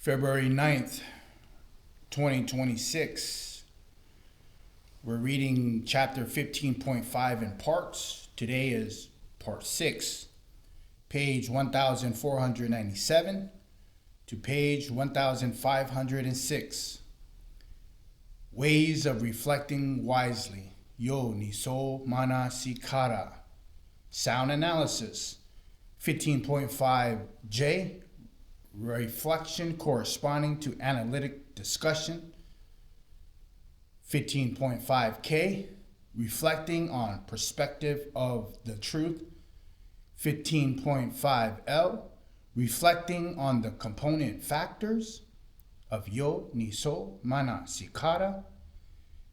February 9th, 2026. We're reading chapter 15.5 in parts. Today is part 6, page 1497 to page 1506. Ways of reflecting wisely. Yo niso mana sikara. Sound analysis. 15.5J. Reflection corresponding to analytic discussion. 15.5K. Reflecting on perspective of the truth. 15.5L. Reflecting on the component factors of yo niso mana sikara.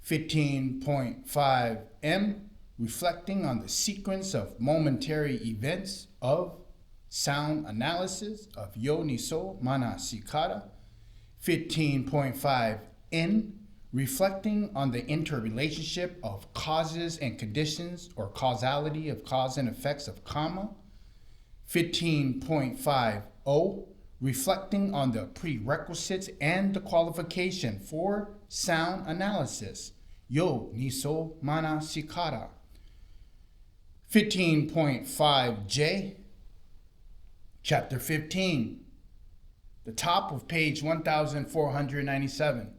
15.5M. Reflecting on the sequence of momentary events of sound analysis of yo niso mana sikara. 15.5N. Reflecting on the interrelationship of causes and conditions or causality of cause and effects of karma. 15.5O. Reflecting on the prerequisites and the qualification for sound analysis. Yo niso mana sikara. 15.5J. Chapter 15. The top of page 1497.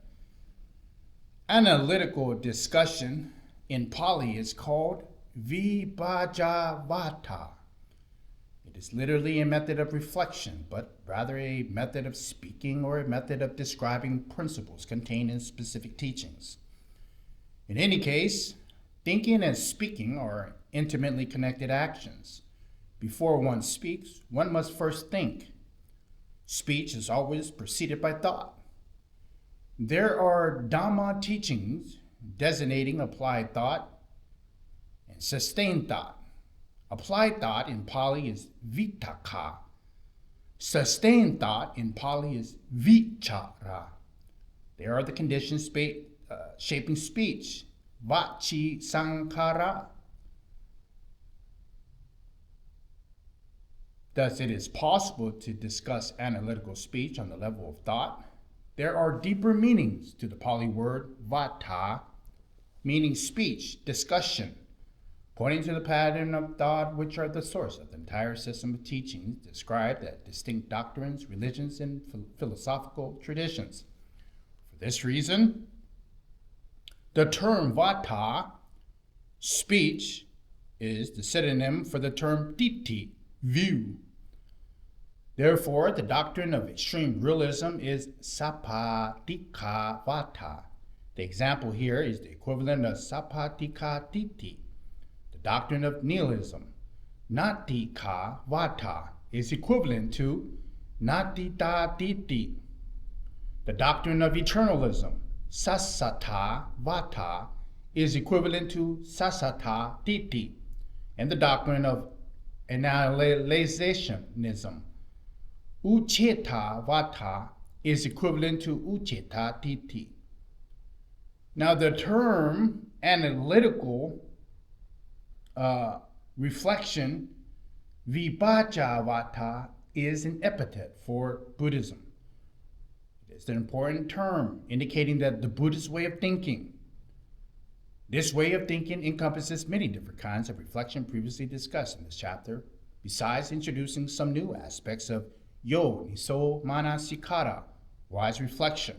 Analytical discussion in Pali is called vibhajavata. It is literally a method of reflection, but rather a method of speaking or a method of describing principles contained in specific teachings. In any case, thinking and speaking are intimately connected actions. Before one speaks, one must first think. Speech is always preceded by thought. There are Dhamma teachings designating applied thought and sustained thought. Applied thought in Pali is vitaka. Sustained thought in Pali is vichara. They are the conditions shaping speech. Vachi sankara. Thus, it is possible to discuss analytical speech on the level of thought. There are deeper meanings to the Pali word vata, meaning speech, discussion, pointing to the pattern of thought which are the source of the entire system of teachings described as distinct doctrines, religions, and philosophical traditions. For this reason, the term vata, speech, is the synonym for the term titi, view. Therefore, the doctrine of extreme realism is sapatika vata. The example here is the equivalent of sapatika titi. The doctrine of nihilism, natika vata, is equivalent to natita titi. The doctrine of eternalism, sasata vata, is equivalent to sasata titi. And the doctrine of annihilationism, ucheta vata, is equivalent to ucheta titi. Now, the term analytical reflection, vibhajavata, is an epithet for Buddhism. It is an important term indicating that the Buddhist way of thinking. This way of thinking encompasses many different kinds of reflection previously discussed in this chapter, besides introducing some new aspects of yo niso mana sikara, wise reflection.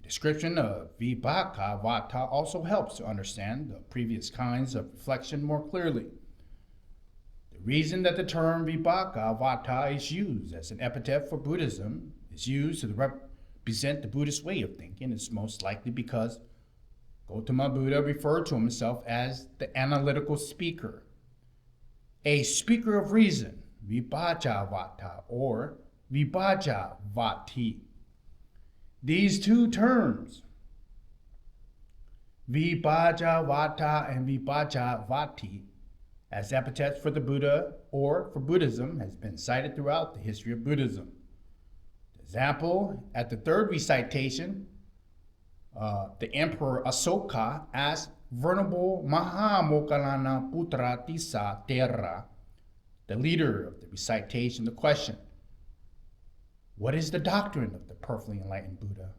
A description of vibhajavata also helps to understand the previous kinds of reflection more clearly. The reason that the term vibhajavata is used as an epithet for Buddhism, is used to represent the Buddhist way of thinking, is most likely because Gautama Buddha referred to himself as the analytical speaker, a speaker of reason, vibhajavata or vibhajavati. These two terms, vibhajavata and vibhajavati, as epithets for the Buddha or for Buddhism, has been cited throughout the history of Buddhism. The example, at the third recitation, the Emperor Asoka asked Venerable Mahamoggallana Putra Tissa Terra, the leader of the recitation, the question, What is the doctrine of the perfectly enlightened Buddha?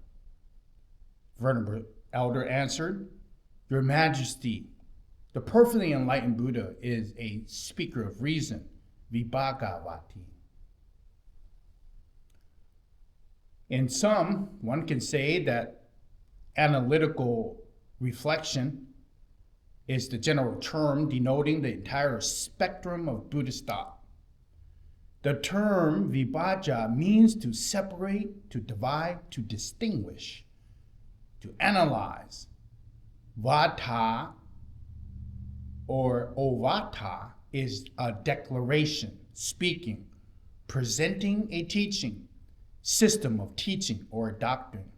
Venerable Elder answered, Your Majesty, the perfectly enlightened Buddha is a speaker of reason, Vibhagavati. In sum, one can say that analytical reflection is the general term denoting the entire spectrum of Buddhist thought. The term vibhaja means to separate, to divide, to distinguish, to analyze. Vata or ovata is a declaration, speaking, presenting a teaching, system of teaching or a doctrine.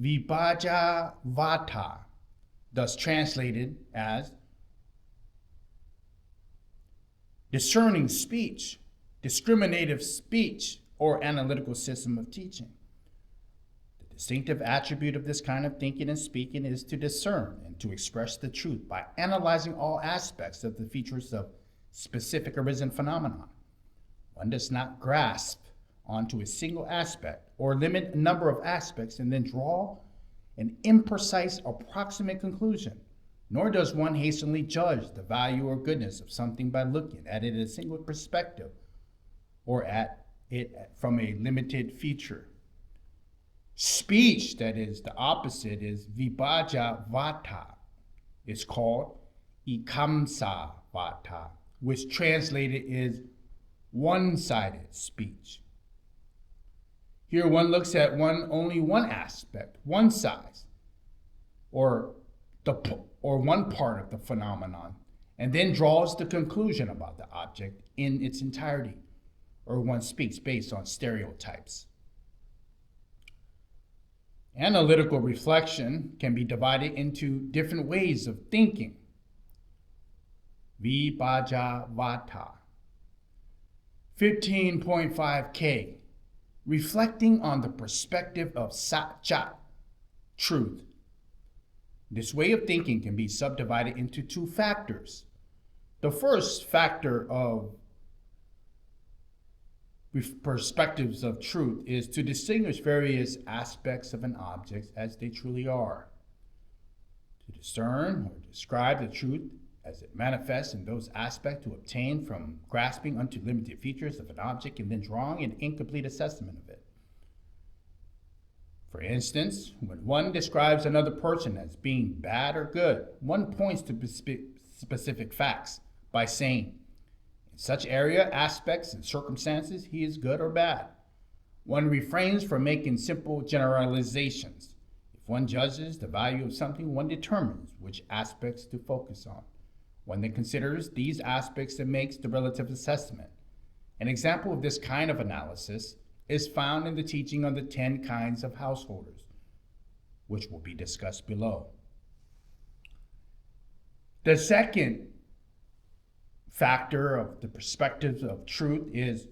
Vibhaja vata, thus translated as discerning speech, discriminative speech, or analytical system of teaching. The distinctive attribute of this kind of thinking and speaking is to discern and to express the truth by analyzing all aspects of the features of specific arisen phenomenon. One does not grasp onto a single aspect or limit a number of aspects and then draw an imprecise, approximate conclusion, nor does one hastily judge the value or goodness of something by looking at it in a single perspective or at it from a limited feature. Speech, that is the opposite, is vibhaja vata. It's called ikamsa vata, which translated is one-sided speech. Here one looks at only one aspect, one side, or one part of the phenomenon, and then draws the conclusion about the object in its entirety, or one speaks based on stereotypes. Analytical reflection can be divided into different ways of thinking. Vibhaja vata. 15.5K. Reflecting on the perspective of satya, truth. This way of thinking can be subdivided into two factors. The first factor of perspectives of truth is to distinguish various aspects of an object as they truly are, to discern or describe the truth as it manifests in those aspects to obtain from grasping unto limited features of an object and then drawing an incomplete assessment of it. For instance, when one describes another person as being bad or good, one points to specific facts by saying, in such area, aspects, and circumstances, he is good or bad. One refrains from making simple generalizations. If one judges the value of something, one determines which aspects to focus on. One then considers these aspects and makes the relative assessment. An example of this kind of analysis is found in the teaching on the 10 kinds of householders, which will be discussed below. The second factor of the perspectives of truth is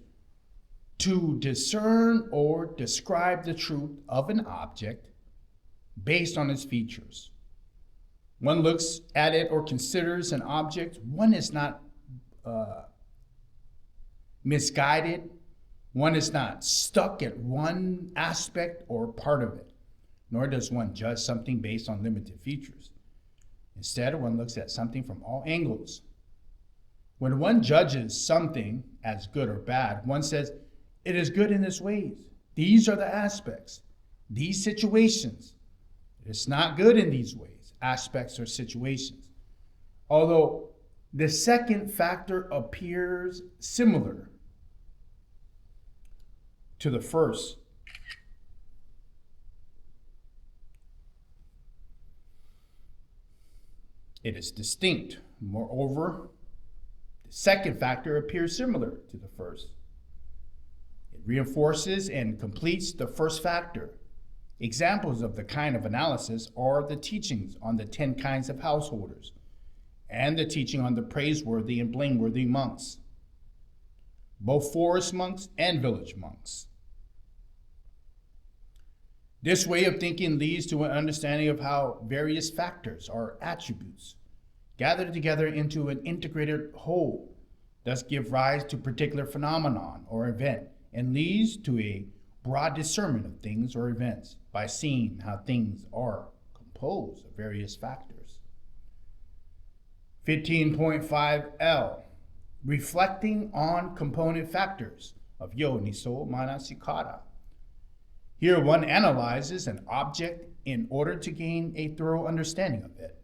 to discern or describe the truth of an object based on its features. One looks at it or considers an object. One is not misguided. One is not stuck at one aspect or part of it, nor does one judge something based on limited features. Instead, one looks at something from all angles. When one judges something as good or bad, one says, it is good in this ways. These are the aspects, these situations. It's not good in these ways, aspects or situations. Although the second factor appears similar to the first, it is distinct. Moreover, the second factor appears similar to the first. It reinforces and completes the first factor. Examples of the kind of analysis are the teachings on the 10 kinds of householders and the teaching on the praiseworthy and blameworthy monks, both forest monks and village monks. This way of thinking leads to an understanding of how various factors or attributes gathered together into an integrated whole, thus give rise to a particular phenomenon or event, and leads to a broad discernment of things or events by seeing how things are composed of various factors. 15.5L, reflecting on component factors of Yoniso Manasikara. Here one analyzes an object in order to gain a thorough understanding of it.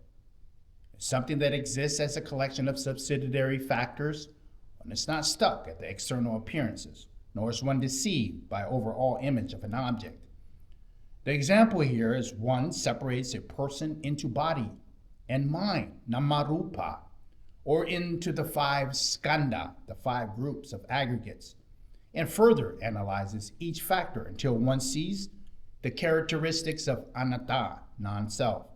Something that exists as a collection of subsidiary factors, and it's not stuck at the external appearances, nor is one deceived by overall image of an object. The example here is one separates a person into body and mind, namarupa, or into the 5 skandha, the 5 groups of aggregates, and further analyzes each factor until one sees the characteristics of anatta, non-self.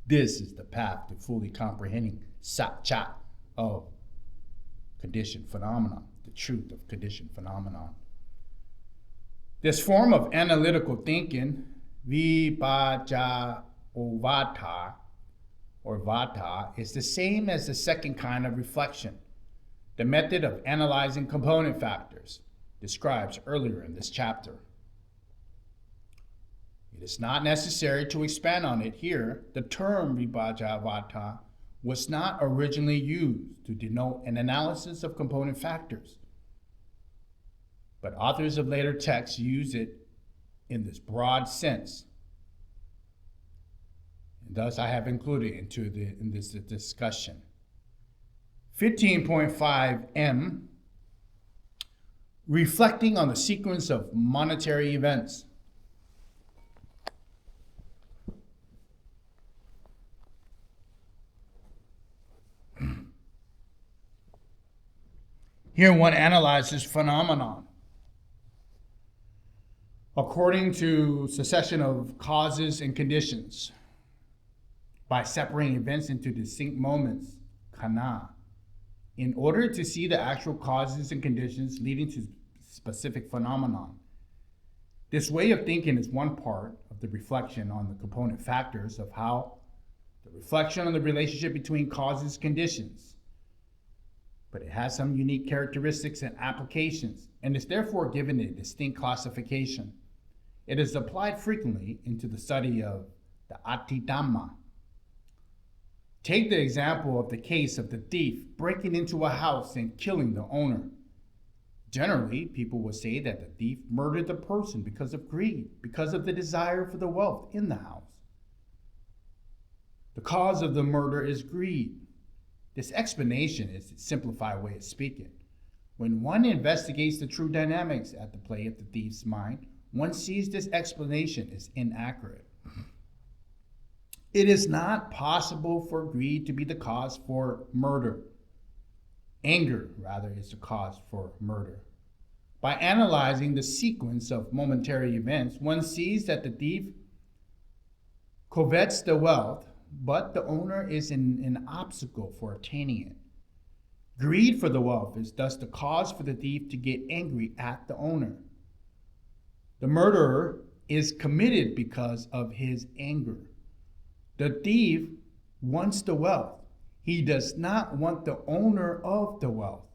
This is the path to fully comprehending satchat of conditioned phenomenon, the truth of conditioned phenomenon. This form of analytical thinking, vibhaja or vata, is the same as the second kind of reflection, the method of analyzing component factors described earlier in this chapter. It is not necessary to expand on it here. The term vibhajavata was not originally used to denote an analysis of component factors, but authors of later texts use it in this broad sense. And thus I have included it in this discussion. 15.5M, reflecting on the sequence of monetary events. Here one analyzes phenomenon according to succession of causes and conditions by separating events into distinct moments, kana, in order to see the actual causes and conditions leading to specific phenomenon. This way of thinking is one part of the reflection on the component factors of how the reflection on the relationship between causes and conditions, but it has some unique characteristics and applications, and is therefore given a distinct classification. It is applied frequently into the study of the Atidhamma. Take the example of the case of the thief breaking into a house and killing the owner. Generally, people will say that the thief murdered the person because of greed, because of the desire for the wealth in the house. The cause of the murder is greed. This explanation is a simplified way of speaking. When one investigates the true dynamics at the play of the thief's mind, one sees this explanation is inaccurate. It is not possible for greed to be the cause for murder. Anger, rather, is the cause for murder. By analyzing the sequence of momentary events, one sees that the thief covets the wealth, but the owner is an obstacle for attaining it. Greed for the wealth is thus the cause for the thief to get angry at the owner. The murderer is committed because of his anger. The thief wants the wealth. He does not want the owner of the wealth.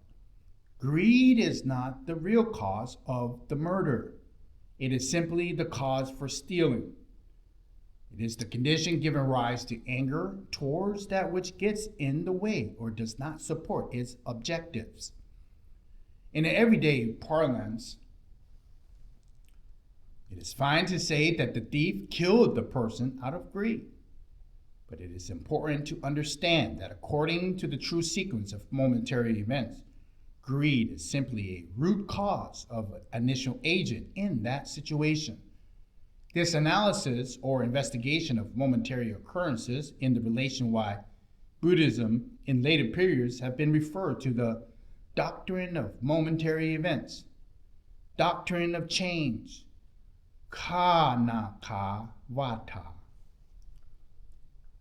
Greed is not the real cause of the murder. It is simply the cause for stealing. It is the condition giving rise to anger towards that which gets in the way or does not support its objectives. In an everyday parlance, it is fine to say that the thief killed the person out of greed. But it is important to understand that according to the true sequence of momentary events, greed is simply a root cause of an initial agent in that situation. This analysis or investigation of momentary occurrences in the relation why Buddhism in later periods have been referred to the doctrine of momentary events, doctrine of change, Kanaka Vata.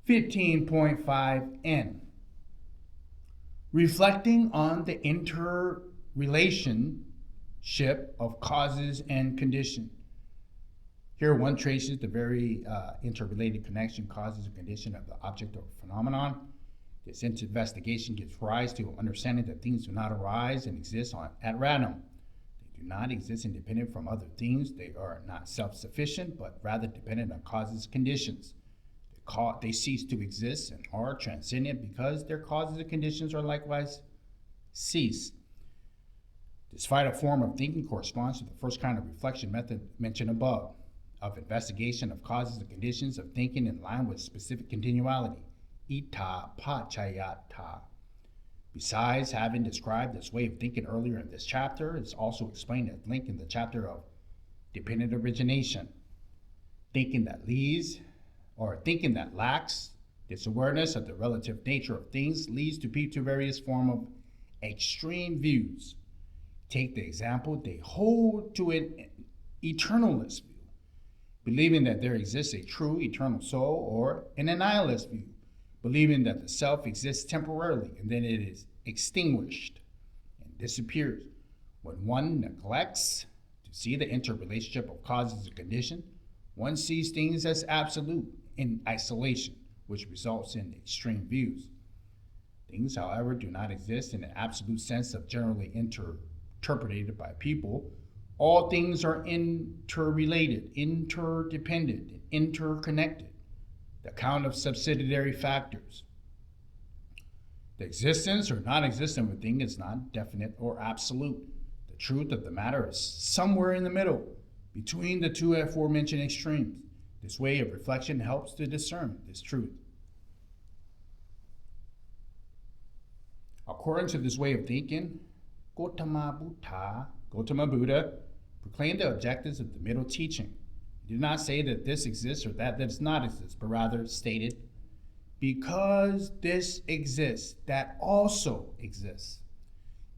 15.5N, reflecting on the interrelationship of causes and condition. Here one traces the very interrelated connection, causes, and condition of the object or phenomenon. This investigation gives rise to an understanding that things do not arise and exist at random. They do not exist independent from other things. They are not self-sufficient, but rather dependent on causes and conditions. They cease to exist and are transcendent because their causes and conditions are likewise cease. This final form of thinking corresponds to the first kind of reflection method mentioned above, of investigation of causes and conditions of thinking in line with specific continuality, ita pachayata. Besides having described this way of thinking earlier in this chapter, it's also explained at length in the chapter of dependent origination. Thinking that lacks this awareness of the relative nature of things leads to people to various forms of extreme views. Take the example, they hold to an eternalist view, believing that there exists a true eternal soul, or an annihilist view, believing that the self exists temporarily and then it is extinguished and disappears. When one neglects to see the interrelationship of causes and conditions, one sees things as absolute in isolation, which results in extreme views. Things, however, do not exist in an absolute sense of generally interpreted by people. All things are interrelated, interdependent, and interconnected. The count of subsidiary factors. The existence or non-existence of a thing is not definite or absolute. The truth of the matter is somewhere in the middle, between the two aforementioned extremes. This way of reflection helps to discern this truth. According to this way of thinking, Gautama Buddha proclaimed the objectives of the middle teaching. He did not say that this exists or that does not exist, but rather stated, because this exists, that also exists.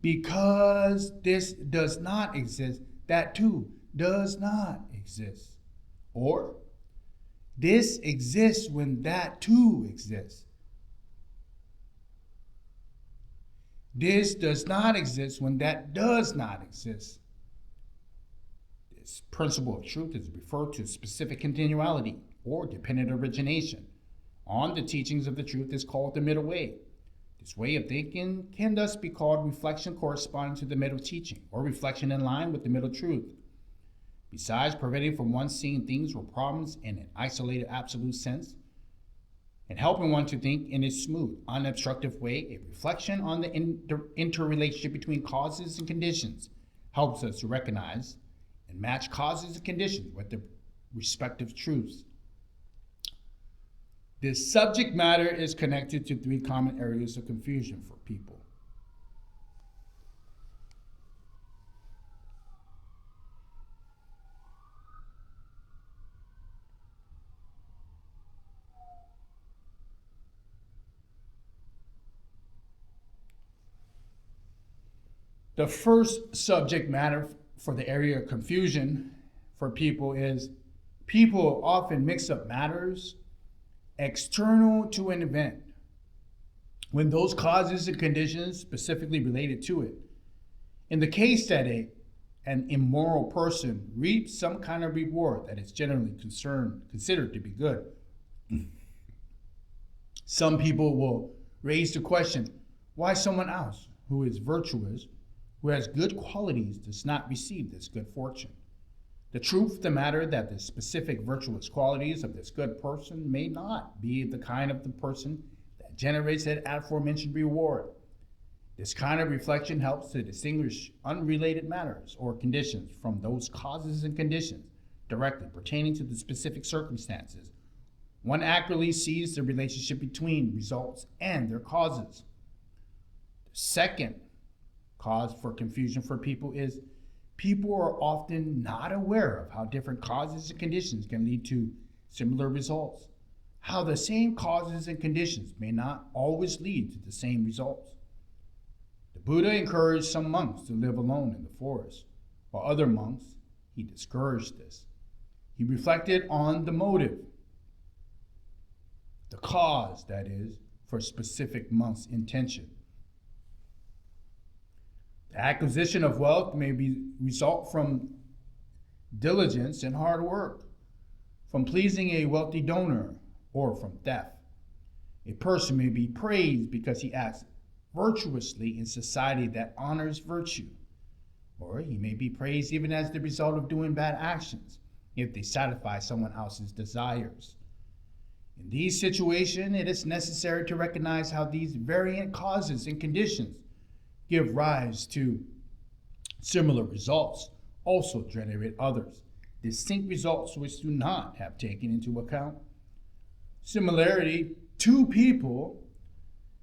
Because this does not exist, that too does not exist. Or, this exists when that too exists. This does not exist when that does not exist. This principle of truth is referred to specific continuality or dependent origination. On the teachings of the truth is called the middle way. This way of thinking can thus be called reflection corresponding to the middle teaching, or reflection in line with the middle truth. Besides preventing from one seeing things or problems in an isolated absolute sense, and helping one to think in a smooth, unobstructive way, a reflection on the interrelationship between causes and conditions helps us to recognize and match causes and conditions with their respective truths. This subject matter is connected to three common areas of confusion for people. The first subject matter for the area of confusion for people is people often mix up matters external to an event when those causes and conditions specifically related to it. In the case that an immoral person reaps some kind of reward that is generally considered to be good, some people will raise the question, why someone else who is virtuous, who has good qualities, does not receive this good fortune? The truth of the matter that the specific virtuous qualities of this good person may not be the kind of the person that generates that aforementioned reward. This kind of reflection helps to distinguish unrelated matters or conditions from those causes and conditions directly pertaining to the specific circumstances. One accurately sees the relationship between results and their causes. The second cause for confusion for people is people are often not aware of how different causes and conditions can lead to similar results, how the same causes and conditions may not always lead to the same results. The Buddha encouraged some monks to live alone in the forest, while other monks, he discouraged this. He reflected on the motive, the cause, that is, for a specific monk's intention. The acquisition of wealth may result from diligence and hard work, from pleasing a wealthy donor, or from theft. A person may be praised because he acts virtuously in society that honors virtue. Or he may be praised even as the result of doing bad actions, if they satisfy someone else's desires. In these situations, it is necessary to recognize how these variant causes and conditions give rise to similar results, also generate others, distinct results which do not have taken into account. Similarly, two people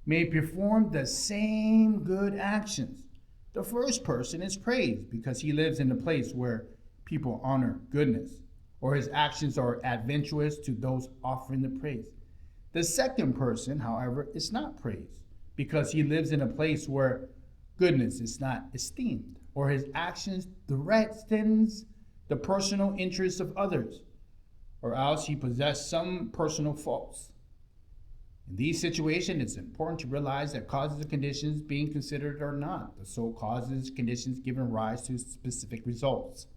may perform the same good actions. The first person is praised because he lives in a place where people honor goodness, or his actions are advantageous to those offering the praise. The second person, however, is not praised because he lives in a place where goodness is not esteemed, or his actions threatens the personal interests of others, or else he possesses some personal faults. In these situations, it's important to realize that causes and conditions being considered are not the sole causes and conditions giving rise to specific results.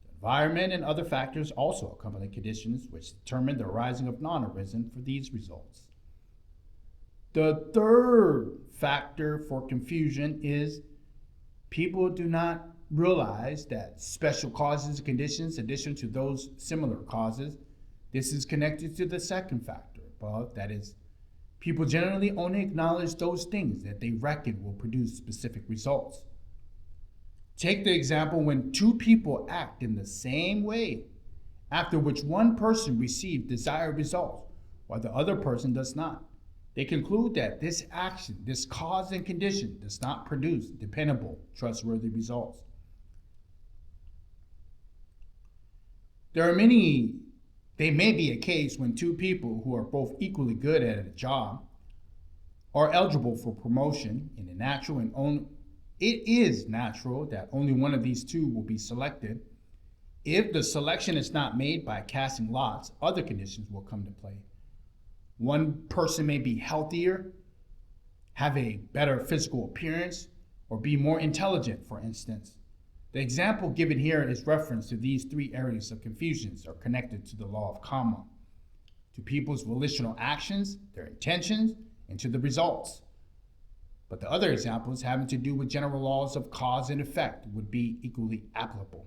The environment and other factors also accompany conditions which determine the arising of non-arisen for these results. The third factor for confusion is people do not realize that special causes and conditions, in addition to those similar causes, this is connected to the second factor above, that is, people generally only acknowledge those things that they reckon will produce specific results. Take the example when two people act in the same way, after which one person receives desired results, while the other person does not. They conclude that this action, this cause and condition, does not produce dependable, trustworthy results. There may be a case when two people who are both equally good at a job are eligible for promotion in it is natural that only one of these two will be selected. If the selection is not made by casting lots, other conditions will come to play. One person may be healthier, have a better physical appearance, or be more intelligent, for instance. The example given here is reference to these three areas of confusions are connected to the law of karma, to people's volitional actions, their intentions, and to the results. But the other examples having to do with general laws of cause and effect would be equally applicable.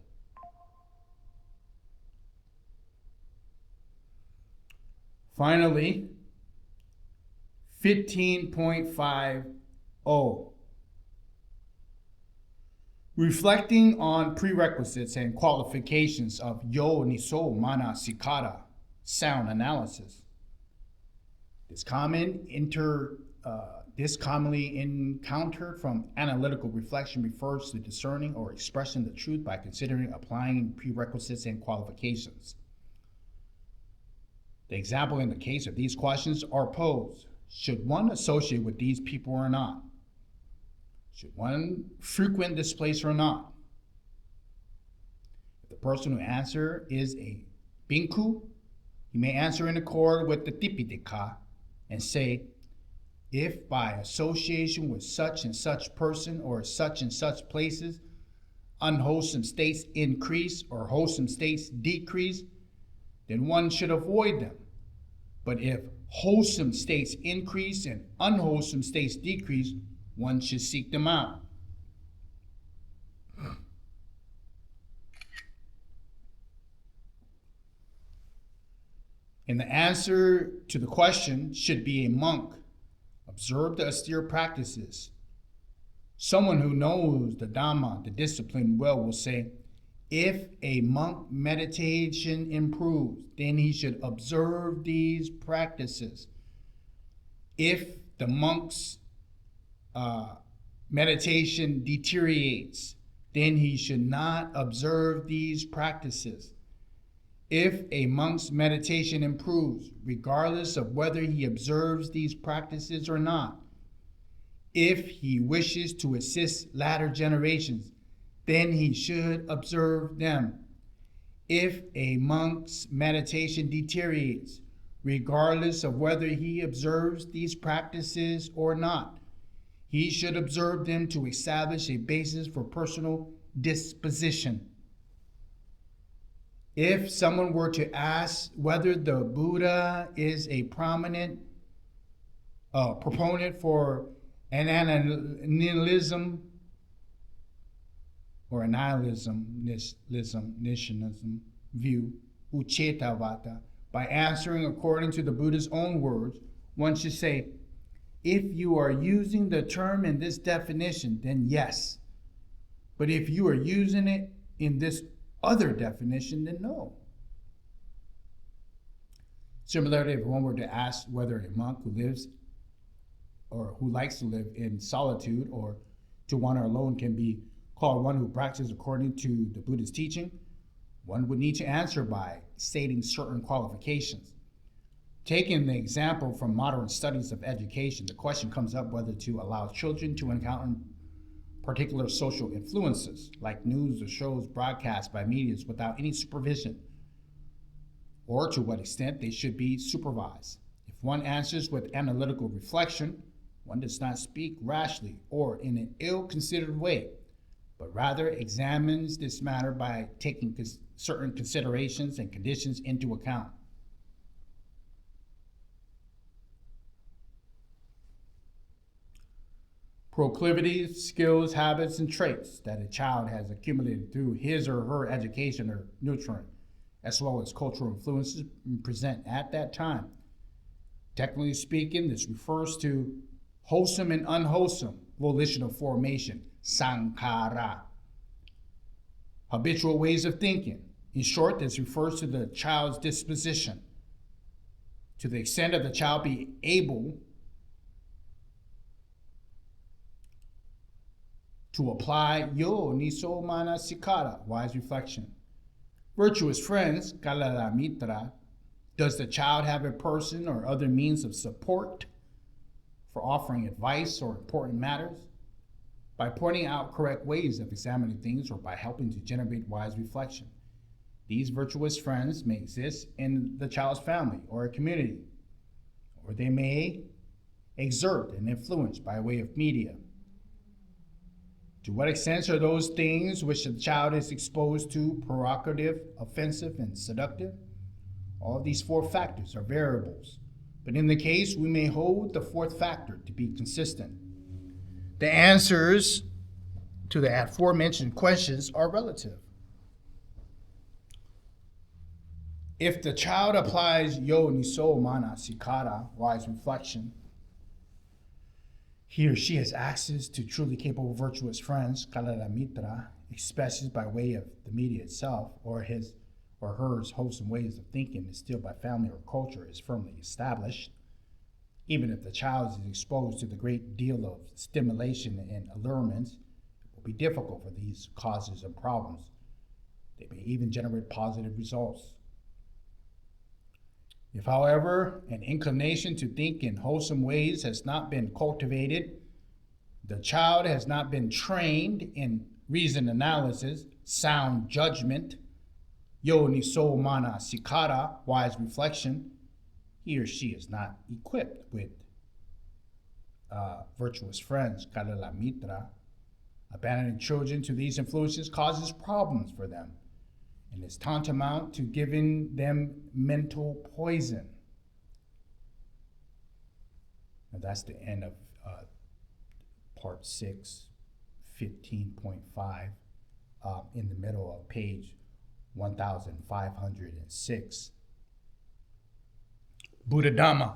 Finally, 15.50. Reflecting on prerequisites and qualifications of yo niso mana sikara, sound analysis. This commonly encountered from analytical reflection refers to discerning or expressing the truth by considering applying prerequisites and qualifications. The example in the case of these questions are posed: should one associate with these people or not? Should one frequent this place or not? If the person who answers is a binku, he may answer in accord with the Tipitaka and say, if by association with such and such person or such and such places, unwholesome states increase or wholesome states decrease, then one should avoid them. But if wholesome states increase and unwholesome states decrease, one should seek them out. And the answer to the question should be a monk. Observe the austere practices. Someone who knows the Dhamma, the discipline well, will say, if a monk meditation improves, then he should observe these practices. If the monk's meditation deteriorates, then he should not observe these practices. If a monk's meditation improves, regardless of whether he observes these practices or not, if he wishes to assist latter generations, then he should observe them. If a monk's meditation deteriorates, regardless of whether he observes these practices or not, he should observe them to establish a basis for personal disposition. If someone were to ask whether the Buddha is a prominent proponent for annihilism, or a nihilism view, uchetavata, by answering according to the Buddha's own words, one should say, if you are using the term in this definition, then yes. But if you are using it in this other definition, then no. Similarly, if one were to ask whether a monk who lives or who likes to live in solitude or to wander alone can be called one who practices according to the Buddha's teaching, one would need to answer by stating certain qualifications. Taking the example from modern studies of education, the question comes up whether to allow children to encounter particular social influences, like news or shows broadcast by medias without any supervision, or to what extent they should be supervised. If one answers with analytical reflection, one does not speak rashly or in an ill-considered way, but rather examines this matter by taking certain considerations and conditions into account. Proclivities, skills, habits, and traits that a child has accumulated through his or her education or nurturing, as well as cultural influences present at that time. Technically speaking, this refers to wholesome and unwholesome volitional formation, sankhara, habitual ways of thinking. In short, this refers to the child's disposition. To the extent of the child being able to apply yo niso mana sikara, wise reflection. Virtuous friends, kalala mitra. Does the child have a person or other means of support for offering advice or important matters? By pointing out correct ways of examining things or by helping to generate wise reflection. These virtuous friends may exist in the child's family or a community, or they may exert an influence by way of media. To what extent are those things which the child is exposed to provocative, offensive, and seductive? All of these four factors are variables, but in the case we may hold the fourth factor to be consistent. The answers to the aforementioned questions are relative. If the child applies yo niso mana sikara, wise reflection, he or she has access to truly capable virtuous friends, kalala mitra, especially by way of the media itself, or his or her wholesome ways of thinking instilled by family or culture is firmly established. Even if the child is exposed to the great deal of stimulation and allurements, it will be difficult for these causes and problems. They may even generate positive results. If, however, an inclination to think in wholesome ways has not been cultivated, the child has not been trained in reason analysis, sound judgment, yo niso mana sikara, wise reflection, he or she is not equipped with virtuous friends, kalala mitra. Abandoning children to these influences causes problems for them and is tantamount to giving them mental poison. And that's the end of Part 6, 15.5, in the middle of page 1506. Buddha Dhamma.